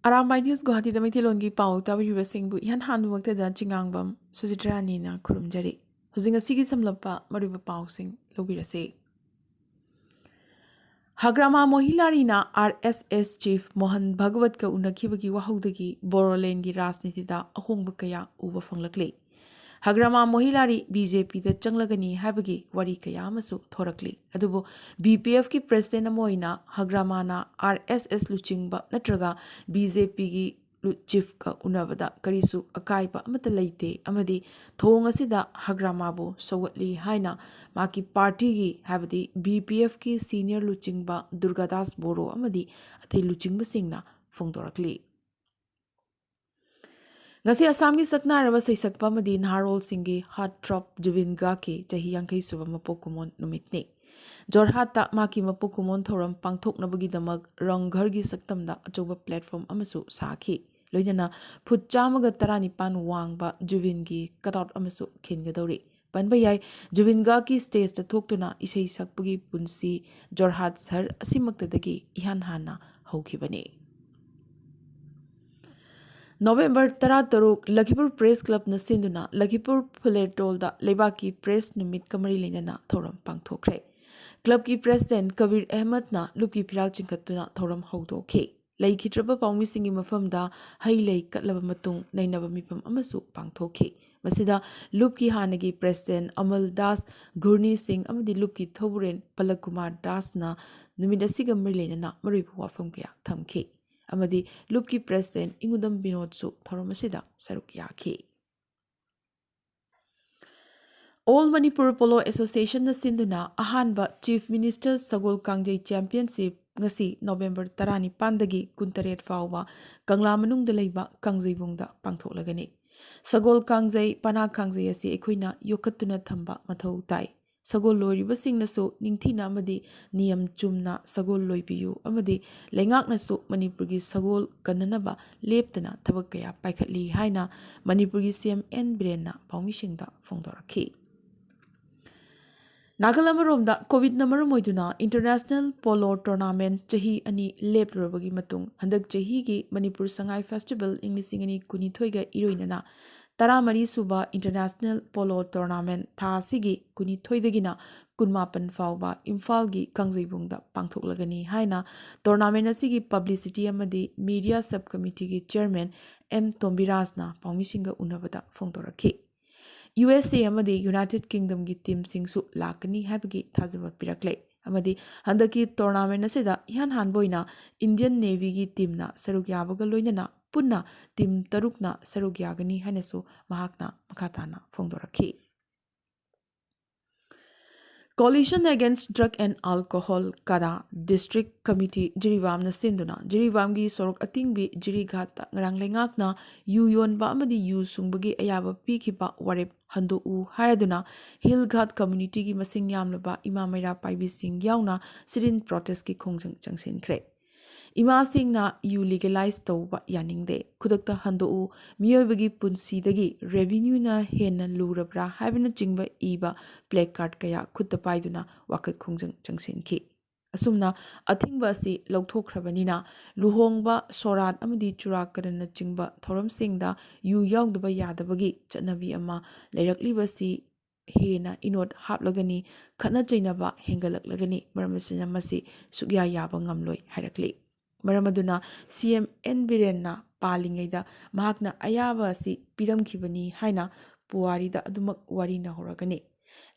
Arambai News Guwahati da Maithilongi pau tabiribasingbu ihan handumaktada chingangbam Sujitrani na kurumjari. Hujinga sigi samlapa mariba pausing lobirase. Hagrama Mohilari na RSS Chief Mohan Bhagwat ka unakibagi wahaudagi Boroland gi Rajnitida ahongba kaya uba fanglakle. Hagrama Mohilari BJP da changlagani habagi wari kaya amasu thorakli. Adubo BPF ki president amoina Hagrama na RSS luchingba natraga BJP gi chief ka unabada karisu akaiba amata leite amadi thong asida Hagrama bu sawatli haina maki party gi habadi BPF ki senior luchingba Durgadas Boro amadi atai luchingba singna phongdorakli. Ngasi Assam gi saknaraba saisakpa amadi Naharol Singhi Heartthrob Juvinga ki chahi yankai suba mapokumon numitni. Jorhata maki mapokumon thoram pangthoknabagidamag Ranghar gi saktamda achoba platform amasu sakhi. Loinana phut chamaga 19 wangba Juvingi cutout amasu khingadori. Panbayai Juvinga ki stage ta thoktuna isei sakpagi punsi Jorhat sar asimaktadagi ihan hana haukhibani. November 13 Lakhipur Press Club na sinduna Lakhipur Phulertol da Lebaki Press Numit Kamari Lenana Thoram Pangthokre. Club ki President Kabir Ahmed na Lupki Piral Chinkatuna Thoram Haudoke. Laikitraba Paumi Singi Mafamda Hailei Katlaba Matung Nainaba Mipam Amasu Pangthoke. Masida Lupki Hanagi President Amal Das Gurni Singh Amadi Lupki Thoburen Palakumar Das na Numidasiga Merlena Maribu Wafam Kaya Thamke. Amadi Lupki President Ingudam Binodsu Thoromasida Sarukyaki. All Manipur Polo Association na sinduna ahanba Chief Minister Sagol Kangjay Championship ngasi November 19 dagi 28 fawba Kangla manungda leiba Kangjaybungda pangthoklagani. Sagol Kangjay Pana Kangjay asi ekhuna yokatuna thamba mathau tai. Sagol loiribasingnasu ningthina amadi niyam chumna sagol loibiyu amadi lengaknasu Manipurgi sagol kananaba leptana thabak kaya paikhatli haina Manipurgi CM N Birenna paumisingda phongdorakhi. Nagalamaromda COVID namarumoiduna International Polo Tournament chahi ani leprobagi matung handak chahi gi Manipur Sangai Festival inglisingani kunithoiga iroinana Taramari Suba International Polo Tournament tha sigi kunithoidagina kunmapan fawba Imphal gi Kangjaybungda pangthoklagani haina tournament asigi publicity amadi media subcommittee gi chairman M Tombirasna paumisinga unabada phongdorakhi. USA amadi United Kingdom gi team singsu lakani habagi thajaba pirakle amadi handaki tournament asida ihan hanboina Indian Navy gi team na saruk yabaga loinana punna team tarukna saruk yagani hanesu mahakna makatana phongdorakhi. Coalition Against Drug and Alcohol Kada District Committee Jiribam na sinduna Jiribam gi sorok atingbi Jirighat ngarang lengakna yu yonba amadi yu sungbagi ayaba pikhiba warep handu u haraduna Hillghat community gi masing yamlaba ima maira paibi sing yauna sirin protest ki khongjang changsinkre. Ima singna yu legalize tawba yaningde khudakta handu u miyoibagi punsidagi revenue na henna lurabra habina jingba iba placard kaya khutta paiduna wakat khongjang changsinki. Asumna athingba si lauthokrabanina luhongba sorat amadi churakaran na jingba thoram singda yu yaugdaba yadabagi chanabi ama leirakliba si hena inot haplagani khatna chainaba hengalaklagani maramasina masi sugya yaba ngamloi hairakli. Maramaduna CM N Birenna Palingaida Mahakna Ayaba si Piramkibani Haina Puarida Adumak Warina Horagani.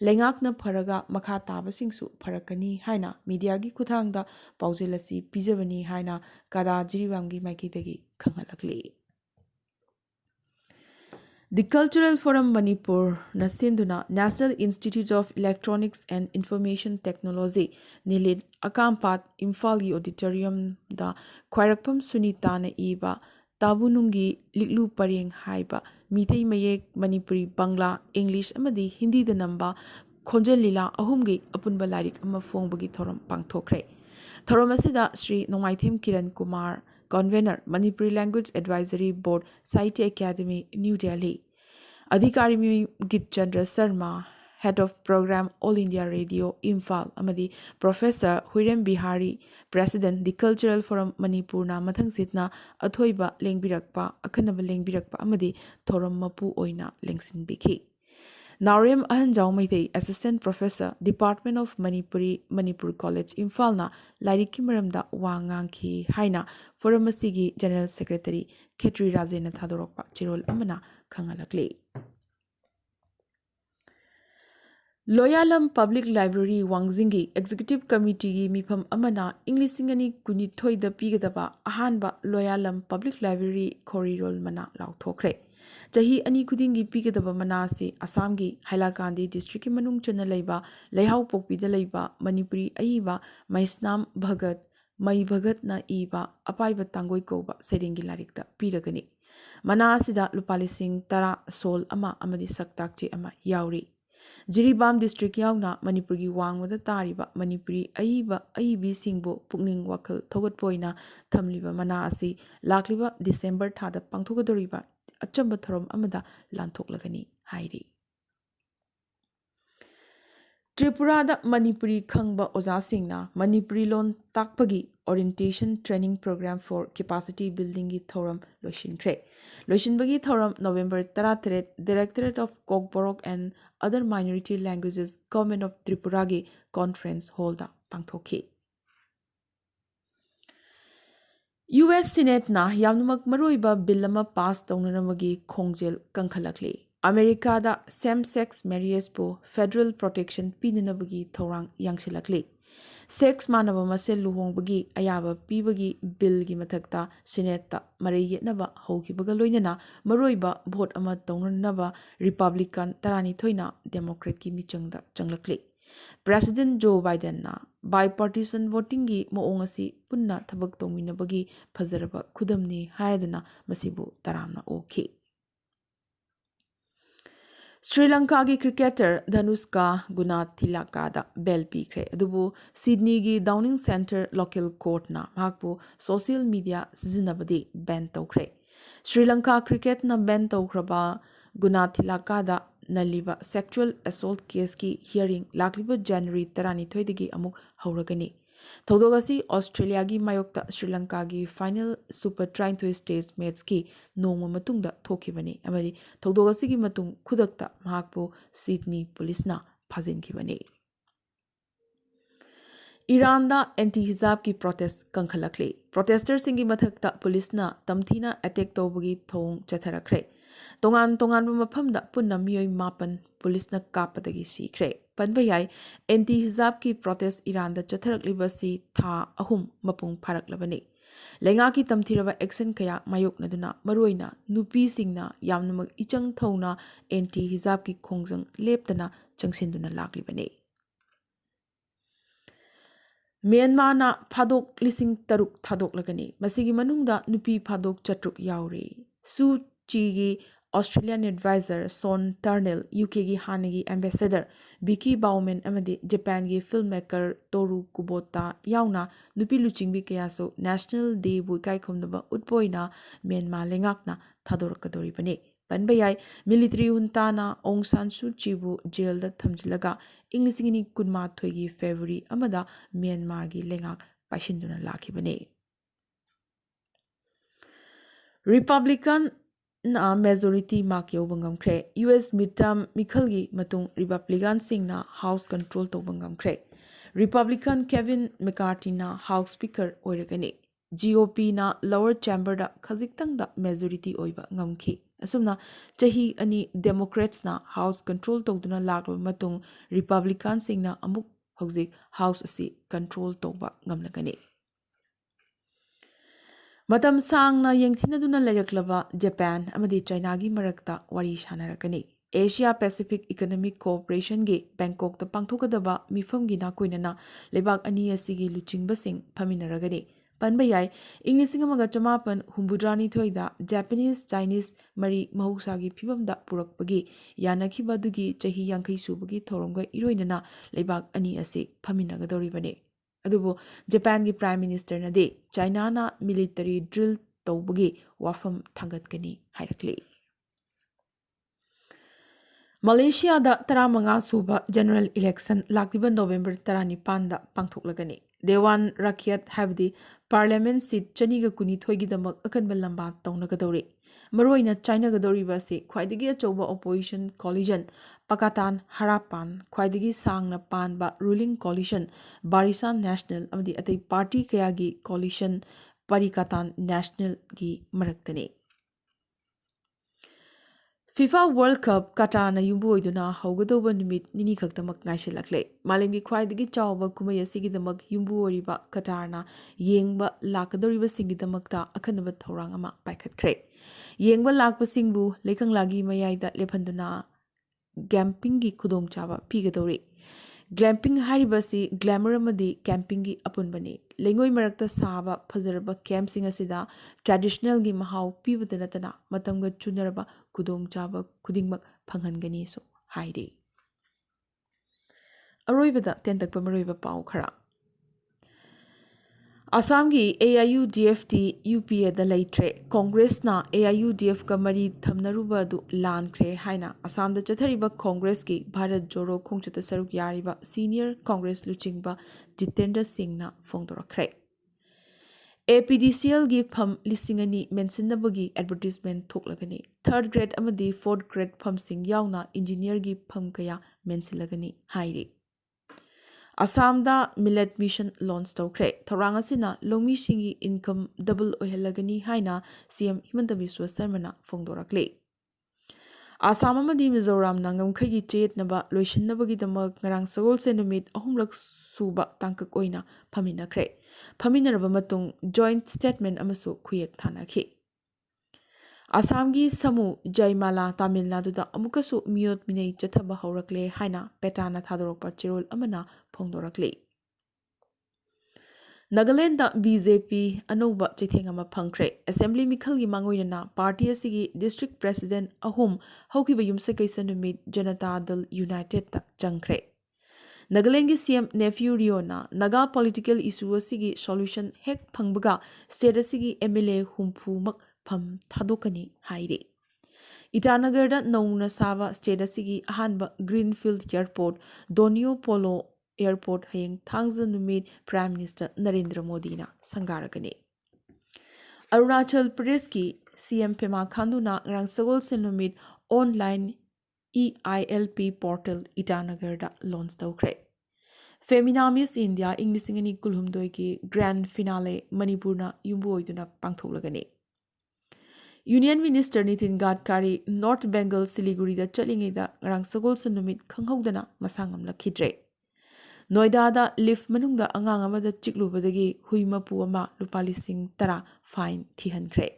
Lengakna Paraga Makata Basingsu Parakani Haina Mediagi Kutanga Pauzelasi Pizavani Haina Kada Jiriwangi Makitagi Kangalakli. The Cultural Forum Manipur Nasinduna National Institute of Electronics and Information Technology Nilid Akampat Imphal Auditorium da Khwairakpam Sunita na iba Tabunungi Liklu Pareng Haiba Mitei Mayek Manipuri Bangla English amadi Hindi da namba Khonjel Lila Ahumgi Apunba Larik ama Fongbagi Thoram Pangthokre. Thoram asida Sri Nongaithem Kiran Kumar Convener Manipuri Language Advisory Board Sahitya Academy New Delhi Adhikari Git Chandra Sharma Head of Program All India Radio Imphal amadi Professor Huirem Bihari President the Cultural Forum Manipur na mathang sitna athoiba lengbirakpa akhanaba lengbirakpa amadi thoram mapu oina lengsinbikhi Naurem Ahanjau Maithei Assistant Professor Department of Manipur College Imphal na Lairiki Maramda wa ngangki haina forum asigi General Secretary Khetri Rajena Thadorokpa Chirol amana khangalakle Loyalam Public Library Wangzingi Executive Committee gi mifam amana Englishingani kunithoi da pigadaba ahanba Loyalam Public Library Corridor mana lauthokre Jahi ani kudingi pigadaba mana si Assam gi Hailakandi District ki manung chana leiba Leihau Pokpi da leiba Manipuri aiba Maisnam Bhagat Mai Bhagat na iba apaiba tangoi koba Seringi larikta piragani Mana asida lupalising tara sol ama amadi saktakchi ama yauri Jiribam District yauna Manipuri wangwada tariba Manipuri aibi singbo pukning wakal thogat poina thamliba mana asi lakliba December thada pangthogadoriba achamba thorom amada lanthoklagani hairi Tripurada Manipuri khangba oja singna Manipuri lon takpagi orientation training program for capacity building gi thoram loishinkre loishinbagi thoram November 13 Directorate of Kokborok and other minority languages Government of Tripura gi conference hall da pangthokhi US Senate na yamnumak maroiba bill ama pass tawnanamagi khongjel kankhalakli America da same-sex marriage po federal protection pinanabagi thorang yangsilakli sex manaba masel luhongbagi ayaba pibagi bill gi mathakta Senate ta marai yetnaba haukibaga loinana maroiba vote ama tawnanaba Republican tarani thoina Democrat ki michangda changlakli President Joe Biden na bipartisan voting gi moong asi punna thabak tongminabagi phazaraba khudamni hayaduna masibu taramna okhi Sri Lanka gi cricketer Dhanushka Gunathilakada bell pikre adubu Sydney gi Downing Centre local court na mahakpu social media sizinabadi ban tawkhre Sri Lanka cricket na ban tawkhraba Gunathilakada naliba sexual assault case ki hearing lakliba January 12 dagi amuk hauragani Thodogasi Australia gi mayokta Sri Lanka gi final super 23 stage match ki nongma matungda thokibani amari Thodogasi gi matung khudakta mahakpo Sydney police na phajinkibani Iran da anti-hijab ki protest kankhalakle protesters singi mathakta police na tamthina attack tawbagi thong chatharakre tongan mafamda punna miyoi mapan police na kapadagi sikre panbayai anti-hijab ki protest Iran da chatharakliba tha ahum mapung pharaklabani lenga ki tamthiraba action kaya mayoknaduna maroina nupi singna yamnamak ichang thona anti-hijab ki khongjang leptana changsinduna laklibani Myanmar na phadok lising taruk thadok lagani masigi manungda nupi phadok chatruk yauri su chi gi Australian advisor Son Turnell UK gi hanagi ambassador Vicky Bauman amadi Japan gi filmmaker Toru Kubota yauna nupi luchingbi kayaso National Day bu kai khomnaba utpoina Myanmar lengakna thadorkadori bane panbayai military junta na Aung San Suu Kyi bu jail da thamjilaga inglisingini kunma thoigi February amada Myanmar gi lengak paishinduna lakhibane Republican na majority mark yobangam US midterm mikhalgi matung Republican singna House control tobangam Republican Kevin McCarthy na House Speaker oiragani GOP na lower chamber da khajiktang da majority oiba ngamkhi asumna chahi ani Democrats na House control togduna lakba matung Republican singna amuk hojik House asi control toba ngamlagani Matam sangna yengthinaduna laireklaba Japan amadi China gi marakta wari sanarakani Asia Pacific Economic Cooperation gi Bangkok ta pangthokadaba mifam gi na koinana lebak ani asigi luchingbasing phaminaragani panbayai inglising amaga chamapan humbudrani thoida Japanese Chinese mari mahausa gi phibamda purakpagi yanakhiba dugi chahi yankai subagi thoromga iroinana lebak ani ase phaminagadoribane adubo Japan gi Prime Minister na de China na military drill tawbagi wafam thangatkani hairakli Malaysia taramanga suba general election lakiba November 19 pangthoklagani. Dewan Rakyat habdi parliament seat chaniga kuni thoigidamak akanba lamba tawnagadori. Maroina China gadori basi khwaidagi achoba opposition coalition Pakatan Harapan khwaidagi sangna panba ruling coalition Barisan National amadi atai party kayagi coalition Parikatan National gi maraktani. FIFA World Cup Qatarna yumbu oiduna haugadoba numit nini khaktamak ngaisilakle. Malemgi khwaidagi chawba kumai asigidamak yumbu oriba Qatarna yengba lakadoriba singidamakta akhanaba thorang ama paikhatkre. Yengba lakpa singbu lekhanglagi mayaida lephanduna glampingi khudongchaba pigadori. Glamping haribasi glamour amadi campingi apunbani. Lengoi marakta saba phazaraba campsing asida traditional gi mahau pibada natana matamga chunaraba khudongchaba khudingmak phanghangani so hairi. Aroibada tentakpa maroiba pau khara. Assamgi AIUDF UPA da leitre Congress na AIUDF ka mari thamnaruba du lankre haina Assam da chathariba Congress ki Bharat Joro khongchata saruk yariba senior Congress luchingba Jitendra Singh na phongdorakre. APDCL gi pham lisingani mentionabagi advertisement thoklagani. 3rd grade amadi 4th grade pham sing yauna engineer gi pham kaya mensilagani hairi. Assamda Millet Mission launch tawkre. Thorang asina longmi singi income double ohelagani haina CM Himanta Biswa Sarmana phongdorakle. Assam amadi Mizoram nangam khagi chet naba loishinnabagi damak ngarang sagol se numit ahumlak suba tangkak oina phaminakre. Phaminaraba matung joint statement amasu khuyek thanakhi. Assamgi Samu Jaimala Tamil Nadu da amukasu miyot minei chathaba haurakle haina petana thadorokpa chirol amana phongdorakle. Nagaland da BJP anouba chithengama phangkre. Assembly mikhalgi mangoinana party asigi district president ahum haukiba yumsakaisa numit Janata Dal United ta changkre. Nagalengi CM nephew Riona Naga political issue asigi solution hek phangbaga state asigi MLA humpu mak pham thadokani haire. Itanagarda nauna sava state asigi ahanba Greenfield Airport Donio Polo Airport hayeng thangza numit Prime Minister Narendra Modi na sangaragani. Arunachal Pradesh ki CM Pema Khandu na ngrang sagol se numit online EILP portal Itanagarda launch tawkre. Femina Miss India English ingani kulhumdoi ki grand finale Manipurna yumbu oiduna pangtholagani. Union Minister Nitin Gadkari North Bengal Siliguri da chalingai da ngrang sagol se numit khanghaudana masangam lakhidre. Noida da lift manungda angang amada chiklubadagi huimapu ama lupalising tara fine thihankre.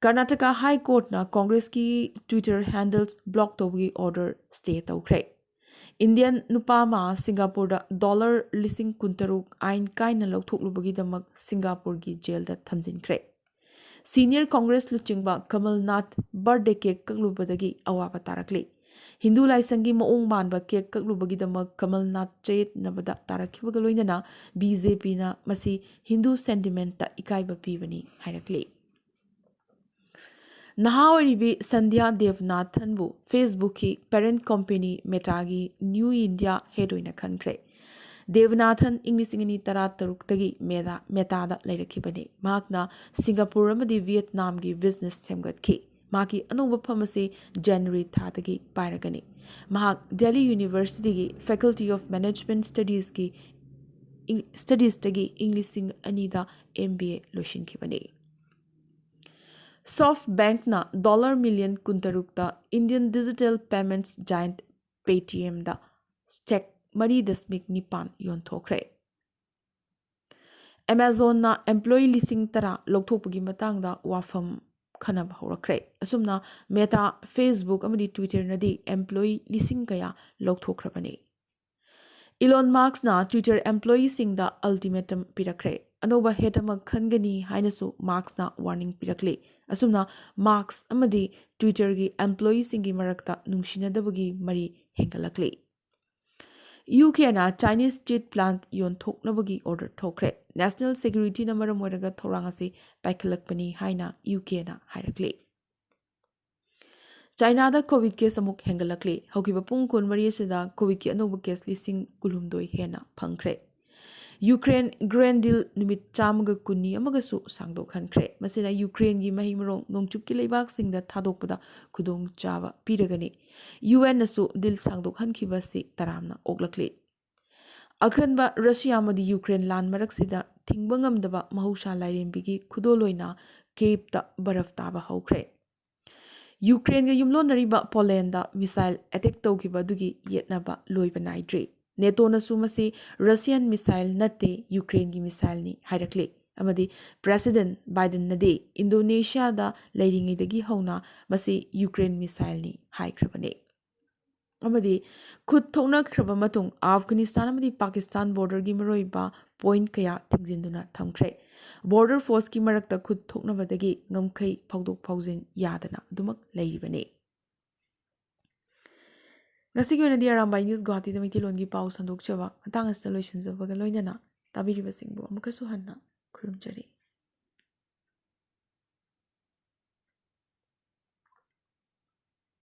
Karnataka High Court na Congress ki Twitter handles block tawgi order stay tawkre. Indian Nupama Singapore da $1,000,000 ain kaina lauthoklubugi damak Singapore gi jail da thamjinkre. Senior Congress luchingba Kamal Nath birthday cake kaklubadagi awaba tarakle. Hindu laisangi maong manba cake kaklubagi damak Kamal Nath chayet nabada tarakhibaga loinana BJP na masi Hindu sentiment ta ikaiba pibani hairakle. Nahaoribi Sandhya Devnathan bu Facebook ki parent company Metagi New India head oina khankre. Devnathan English ingani tarataruk Meta da lairakibani. Mahakna Singapore amadi Vietnam gi business semgatki. Maki anuba phamasi January thadagi pairagani. Mahak Delhi University gi Faculty of Management Studies tagi English anida MBA loishinkibani. SoftBank na $1,000,000 kuntarukta Indian digital payments giant Paytm da check 3.9 yonthokre. Amazon na employee lising tara lokthopagi matang da wafam khanab horakre. Asumna Meta, Facebook amadi Twitter nadi employee lising kaya lokthokrabani. Elon Musk na Twitter employee sing da ultimatum pirakre. Anoba hetama khangani hainasu Musk na warning pirakle. Asumna Musk amadi Twitter gi employee singi marakta nungsinadabagi mari hengalakle. UK na Chinese jet plant yonthoknabagi order thokre. National security na maram oiraga thorangasi paikhalakpani haina UK na hairakle. China COVID case amuk hengalakli haukiba pung kun mari asida COVID ki anoba case lising kulhumdoi hena phangkhre. Ukraine Grand Deal numit chamaga kunni amagasu sangdokhankre. Masina Ukraine gi mahimrong nongchupki leibak singda thadokpada khudong chaba piragani. UN nasu deal sangdokhankibasi taramna oglakli. Akhanba Russia madi Ukraine land maraksida thingbangam mahusha lairembigi khudoloina Cape baraf taba haukre. Ukraine ga yumlonariba Poland missile attack tawkiba dugi yetnaba loiba naidre. NATO na sumasi Russian missile natte Ukraine gi missile ni hairakle. Amadi President Biden nade Indonesia da lairingidagi hauna masi Ukraine missile ni haikrabane. Amadi khud thoknakraba matung Afghanistan amadi Pakistan border gi maroiba point kaya thingzinduna thamkre. Border force ki marakta khud thoknabadagi ngamkhai phawdok phawjin yadana dumak lairibane. Ngasigi oinadi Arambai News Guwahati da Maitilon gi pau sandokchaba matang asta loisinjabaga loinana tabiribasingbu amukasu hanna khurumjari.